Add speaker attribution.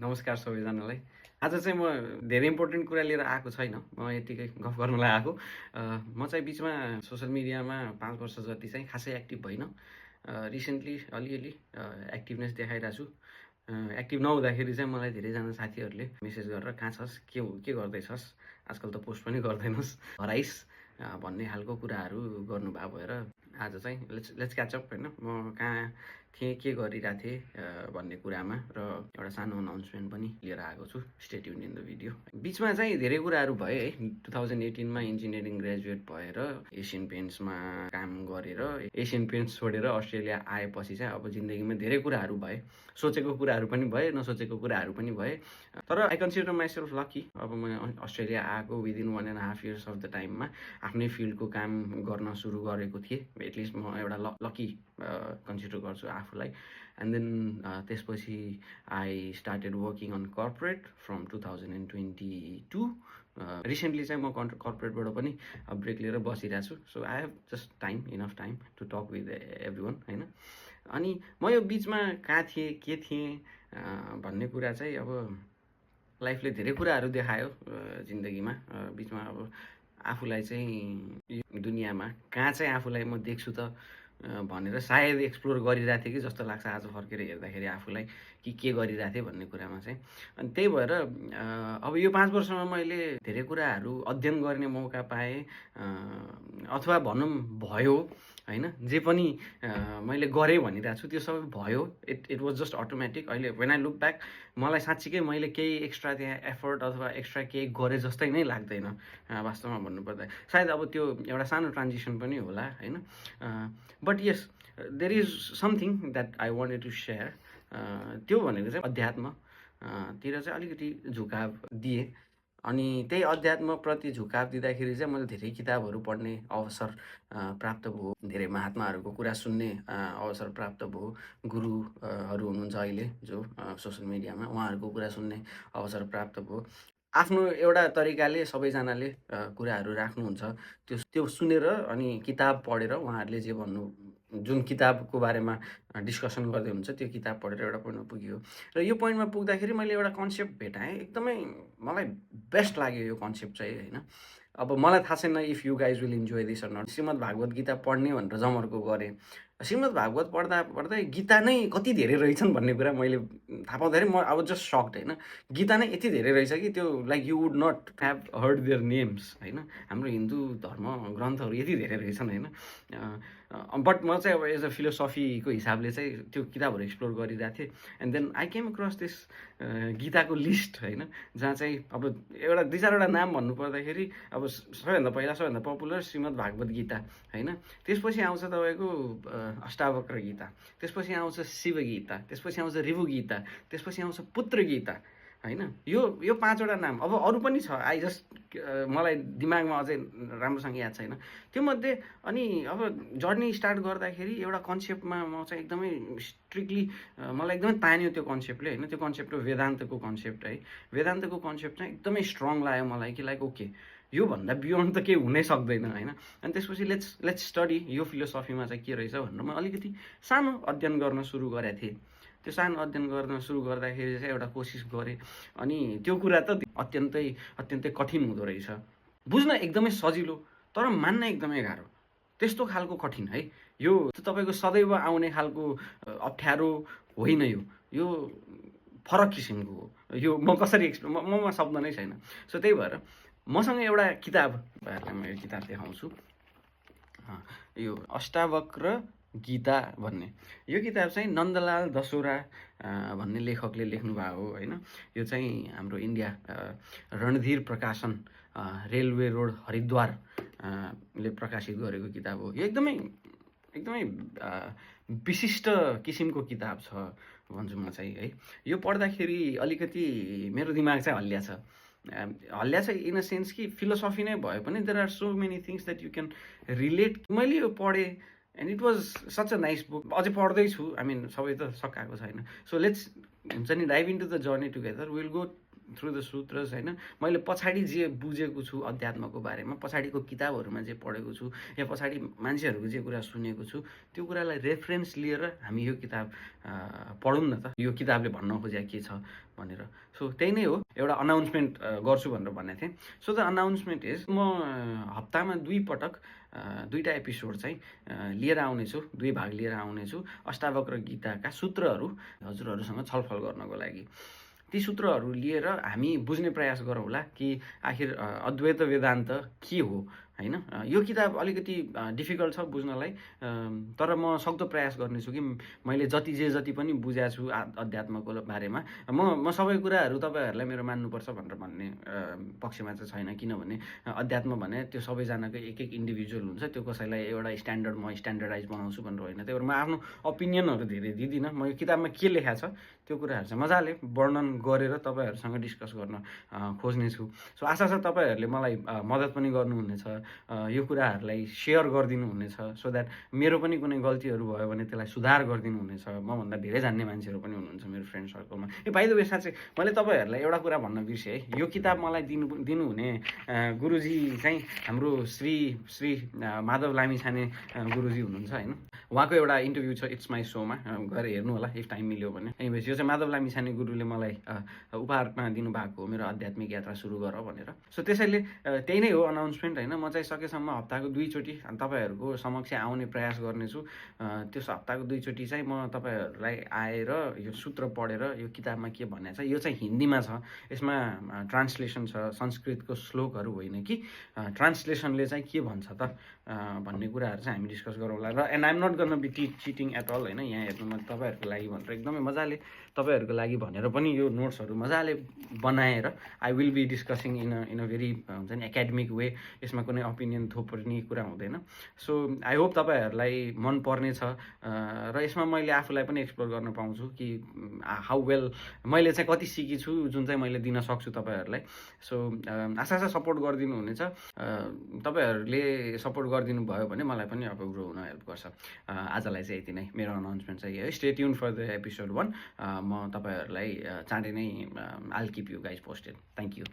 Speaker 1: नमस्कार सबैजनालाई। आज चाहिँ म धेरै इम्पोर्टेन्ट कुरा लिएर आएको छैन। म यत्तिकै गफ गर्नलाई आएको। म चाहिँ बिचमा सोसल मिडियामा 5 वर्ष जति चाहिँ खासै एक्टिभ भइनँ। रिसेन्टली अलिअलि एक्टिभनेस देखाइरहेको छु। एक्टिभ नहुँदाखेरि चाहिँ मलाई धेरैजना साथीहरूले मेसेज गरेर "कहाँ छस्? के गर्दैछस्? आजकल त पोस्ट पनि गर्दैनस्, हराइस्" भन्ने खालको कुराहरू गर्नुभएको भएर आज चाहिँ लेट्स क्याच अप होइन। म कहाँ थिएँ, के गरिरहेको थिएँ भन्ने कुरामा र एउटा सानो अनाउन्समेन्ट पनि लिएर आएको छु। Stay tuned in the video. बिचमा चाहिँ धेरै कुराहरू भए है। 2018 मा इन्जिनियरिङ ग्रेजुएट भएर एसियन पेन्ट्समा काम गरेर एसियन पेन्ट्स छोडेर अस्ट्रेलिया आएपछि चाहिँ अब जिन्दगीमा धेरै कुराहरू भए। सोचेको कुराहरू पनि भए, नसोचेको कुराहरू पनि भए। तर आई कन्सिडर माइसेल्फ लकी। अब म अस्ट्रेलिया आएको विदिन 1.5 इयर्स अफ द टाइममा आफ्नै फिल्डको काम गर्न सुरु गरेको थिएँ। एटलिस्ट म एउटा लकी कन्सिडर गर्छु आफूलाई। एन्ड देन त्यसपछि I started working on corporate from 2022। Recently चाहिँ म कर्पोरेटबाट पनि ब्रेक लिएर बसिरहेको छु। So I have just enough time to talk with everyone होइन। अनि म यो बिचमा कहाँ थिएँ, के थिएँ भन्ने कुरा चाहिँ अब लाइफले धेरै कुराहरू देखायो जिन्दगीमा। बिचमा अब आफूलाई चाहिँ यो दुनियाँमा कहाँ चाहिँ आफूलाई म देख्छु त भनेर सायद एक्सप्लोर गरिरहेको थिएँ कि जस्तो लाग्छ आज फर्केर हेर्दाखेरि आफूलाई कि के गरिरहेको थिएँ भन्ने कुरामा चाहिँ। अनि त्यही भएर अब यो 5 वर्षमा मैले धेरै कुराहरू अध्ययन गर्ने मौका पाएँ, अथवा भनौँ भयो होइन। जे पनि मैले गरेँ भनिरहेको छु त्यो सबै भयो। It was just automatic. अहिले वेन आई लुक ब्याक मलाई साँच्चीकै मैले केही एक्स्ट्रा त्यहाँ एफर्ट अथवा एक्स्ट्रा केही गरेँ जस्तै नै लाग्दैन वास्तवमा भन्नुपर्दा। सायद अब त्यो एउटा सानो ट्रान्जिसन पनि होला होइन। But yes, there is something that I wanted to share. त्यो भनेको चाहिँ अध्यात्म तिर चाहिँ अलिकति झुकाव दिएँ। अनि त्यही अध्यात्मप्रति झुकाव दिँदाखेरि चाहिँ मैले धेरै किताबहरू पढ्ने अवसर प्राप्त भयो। धेरै महात्माहरूको कुरा सुन्ने अवसर प्राप्त भयो। गुरुहरू हुनुहुन्छ अहिले जो सोसल मिडियामा, उहाँहरूको कुरा सुन्ने अवसर प्राप्त भयो। आफ्नो एउटा तरिकाले सबैजनाले कुराहरू राख्नुहुन्छ। त्यो सुनेर अनि किताब पढेर उहाँहरूले जे भन्नु, जुन किताबको बारेमा डिस्कसन गर्दै हुनुहुन्छ त्यो किताब पढेर एउटा पोइन्टमा पुग्यो। र यो पोइन्टमा पुग्दाखेरि मैले एउटा कन्सेप्ट भेटाएँ। एकदमै मलाई बेस्ट लाग्यो यो कन्सेप्ट चाहिँ होइन। अब मलाई थाहा छैन if you guys will enjoy this or not. Shrimad Bhagavad Gita पढ्ने भनेर जमर्को गरेँ। श्रीमद् भागवत पढ्दै गीता नै कति धेरै रहेछन् भन्ने कुरा मैले थाहा पाउँदाखेरि म अब जस्ट सक्ड होइन। गीता नै यति धेरै रहेछ कि त्यो like you would not have heard their names होइन। हाम्रो हिन्दू धर्म ग्रन्थहरू यति धेरै रहेछन् होइन। बट म चाहिँ अब एज अ फिलोसफीको हिसाबले चाहिँ त्यो किताबहरू एक्सप्लोर गरिरहेको थिएँ। And then I came across this गीताको लिस्ट होइन, जहाँ चाहिँ अब एउटा 2-4वटा नाम भन्नु पर्दाखेरि अब सबैभन्दा पहिला सबैभन्दा पपुलर श्रीमद् भागवत गीता होइन। त्यसपछि आउँछ तपाईँको अष्टावक्र गीता, त्यसपछि आउँछ शिव गीता, त्यसपछि आउँछ ऋभु गीता, त्यसपछि आउँछ पुत्र गीता होइन। यो 5वटा नाम। अब अरू पनि छ, आई जस्ट मलाई दिमागमा अझै राम्रोसँग याद छैन त्योमध्ये। अनि अब जर्नी स्टार्ट गर्दाखेरि एउटा कन्सेप्टमा म चाहिँ एकदमै स्ट्रिक्टली मलाई एकदमै तान्यो त्यो कन्सेप्टले होइन। त्यो कन्सेप्ट हो वेदान्तको कन्सेप्ट है। वेदान्तको कन्सेप्ट चाहिँ एकदमै स्ट्रङ लाग्यो मलाई कि लाइक ओके, योभन्दा बियोन्ड त केही हुनै सक्दैन होइन। अनि त्यसपछि लेट्स स्टडी यो फिलोसफीमा चाहिँ के रहेछ भनेर म अलिकति सानो अध्ययन गर्न सुरु गरेको थिएँ। त्यो सानो अध्ययन गर्न सुरु गर्दाखेरि चाहिँ एउटा कोसिस गरेँ। अनि त्यो कुरा त अत्यन्तै कठिन हुँदो रहेछ। बुझ्न एकदमै सजिलो तर मान्न एकदमै गाह्रो, त्यस्तो खालको कठिन है। यो तपाईँको सदैव आउने खालको अप्ठ्यारो होइन। यो फरक किसिमको हो। यो म कसरी ममा शब्द नै छैन। सो त्यही भएर मसँग एउटा किताब, म यो किताब देखाउँछु। यो अष्टावक्र गीता भन्ने यो किताब चाहिँ नन्दलाल दशोरा भन्ने लेखकले लेख्नु भएको हो होइन। यो चाहिँ हाम्रो इन्डिया रणधीर प्रकाशन रेलवे रोड हरिद्वार ले प्रकाशित गरेको किताब हो। यो एकदमै विशिष्ट किसिमको किताब छ भन्छु म चाहिँ है। यो पढ्दाखेरि अलिकति मेरो दिमाग चाहिँ हल्लिया छ इन अ सेन्स कि फिलोसफी नै भए पनि there are so many things that you can relate. मैले यो पढेँ and it was such a nice book. अझै पढ्दैछु, आई मिन सबै त सकाएको छैन। सो लेट्स हुन्छ नि dive into the journey together. Will go through the sutras होइन मैले पछाडि जे बुझेको छु अध्यात्मको बारेमा, पछाडिको किताबहरूमा जे पढेको छु या पछाडि मान्छेहरूको जे कुरा सुनेको छु त्यो कुरालाई रेफरेन्स लिएर हामी यो किताब पढौँ न त, यो किताबले भन्न खोजेको के छ भनेर। सो त्यही नै हो, एउटा अनाउन्समेन्ट गर्छु भनेर भनेको थिएँ। सो द अनाउन्समेन्ट इज म हप्तामा 2 पटक 2टा एपिसोड चाहिँ लिएर आउनेछु, 2 भाग लिएर आउनेछु अष्टावक्र गीताका सूत्रहरू हजुरहरूसँग छलफल गर्नको लागि। ती सूत्रहरू लिएर हामी बुझ्ने प्रयास गरौँला कि आखिर अद्वैत वेदान्त के हो होइन। यो किताब अलिकति डिफिकल्ट छ बुझ्नलाई, तर म सक्दो प्रयास गर्नेछु कि मैले जति पनि बुझेको छु अध्यात्मको बारेमा म सबै कुराहरू तपाईँहरूलाई मेरो मान्नुपर्छ भनेर भन्ने पक्षमा चाहिँ छैन। किनभने अध्यात्म भने त्यो सबैजनाको एक इन्डिभिजुअल हुन्छ, त्यो कसैलाई एउटा स्ट्यान्डर्ड म स्ट्यान्डर्डाइज बनाउँछु भनेर होइन। त्यही भएर म आफ्नो ओपिनियनहरू धेरै दिँदिनँ। म यो किताबमा के लेखा छ त्यो कुराहरू चाहिँ मजाले वर्णन गरेर तपाईँहरूसँग डिस्कस गर्न खोज्नेछु। सो आशा छ तपाईँहरूले मलाई मद्दत पनि गर्नुहुनेछ, यो कुराहरूलाई सेयर गरिदिनु हुनेछ, सो द्याट मेरो पनि कुनै गल्तीहरू भयो भने त्यसलाई सुधार गरिदिनु हुनेछ। मभन्दा धेरै जान्ने मान्छेहरू पनि हुनुहुन्छ मेरो फ्रेन्ड सर्कलमा। बाइ द वे साँच्चै मैले तपाईँहरूलाई एउटा कुरा भन्न बिर्सेँ है, यो किताब मलाई दिनुहुने गुरुजी चाहिँ हाम्रो श्री माधव लामिछाने गुरुजी हुनुहुन्छ होइन। उहाँको एउटा इन्टरभ्यू छ इट्स माई सोमा, गएर हेर्नु होला इफ टाइम मिल्यो भने। एनिवेज यो चाहिँ माधव लामिछाने गुरुले मलाई उपहारमा दिनुभएको हो, मेरो आध्यात्मिक यात्रा सुरु गर भनेर। सो त्यसैले त्यही नै हो अनाउन्समेन्ट होइन। म चाहिँ सकेसम्म हप्ताको 2 चोटि तपाईँहरूको समक्ष आउने प्रयास गर्नेछु। त्यो हप्ताको 2 चोटि चाहिँ म तपाईँहरूलाई आएर यो सूत्र पढेर यो किताबमा के भनेको छ, यो चाहिँ हिन्दीमा छ, यसमा ट्रान्सलेसन छ, संस्कृतको श्लोकहरू होइन कि ट्रान्सलेसनले चाहिँ के भन्छ त भन्ने कुराहरू चाहिँ हामी डिस्कस गरौँला। र एन्ड आइएम नट गर्न बी चिटिङ एट अल होइन। यहाँ हेर्नु म तपाईँहरूको लागि भनेर एकदमै मजाले तपाईँहरूको लागि भनेर पनि यो नोट्सहरू मजाले बनाएर I will be discussing in a very हुन्छ नि एकाडेमिक वे। यसमा कुनै ओपिनियन थोपर्ने कुरा हुँदैन। सो आई होप तपाईँहरूलाई मन पर्ने छ र यसमा मैले आफूलाई पनि एक्सप्लोर गर्न पाउँछु कि हाउ वेल मैले चाहिँ कति सिकेछु जुन चाहिँ मैले दिन सक्छु तपाईँहरूलाई। सो आशा छ सपोर्ट गरिदिनु हुनेछ। तपाईँहरूले सपोर्ट गरिदिनु भयो भने मलाई पनि अब ग्रो हुन हेल्प गर्छ। आजलाई चाहिँ यति नै, मेरो अनाउन्समेन्ट चाहिँ है। Stay tune for the episode 1। म तपाईँहरूलाई चाँडै नै I'll keep you guys posted. Thank you.